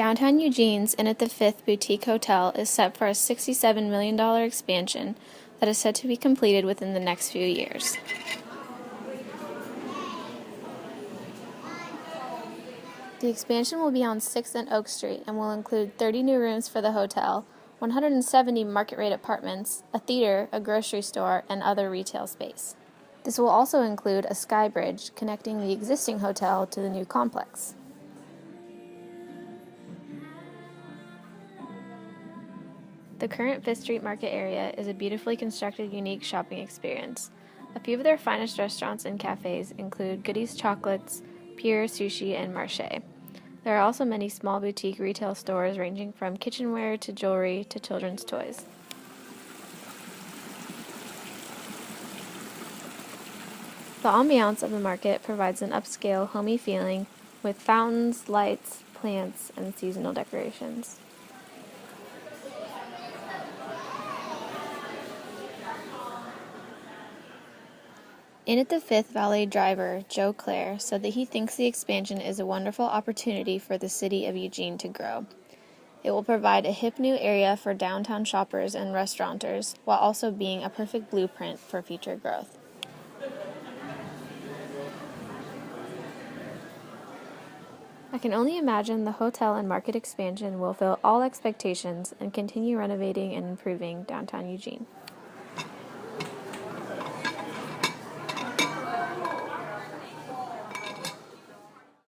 Downtown Eugene's Inn at the Fifth Boutique Hotel is set for a $67 million expansion that is set to be completed within the next few years. The expansion will be on 6th and Oak Street and will include 30 new rooms for the hotel, 170 market-rate apartments, a theater, a grocery store, and other retail space. This will also include a sky bridge connecting the existing hotel to the new complex. The current Fifth Street Market area is a beautifully constructed, unique shopping experience. A few of their finest restaurants and cafes include Goody's Chocolates, Pure Sushi, and Marché. There are also many small boutique retail stores ranging from kitchenware to jewelry to children's toys. The ambiance of the market provides an upscale, homey feeling with fountains, lights, plants, and seasonal decorations. Inn at the Fifth Valet driver, Joe Clare, said that he thinks the expansion is a wonderful opportunity for the city of Eugene to grow. It will provide a hip new area for downtown shoppers and restaurateurs, while also being a perfect blueprint for future growth. I can only imagine the hotel and market expansion will fill all expectations and continue renovating and improving downtown Eugene.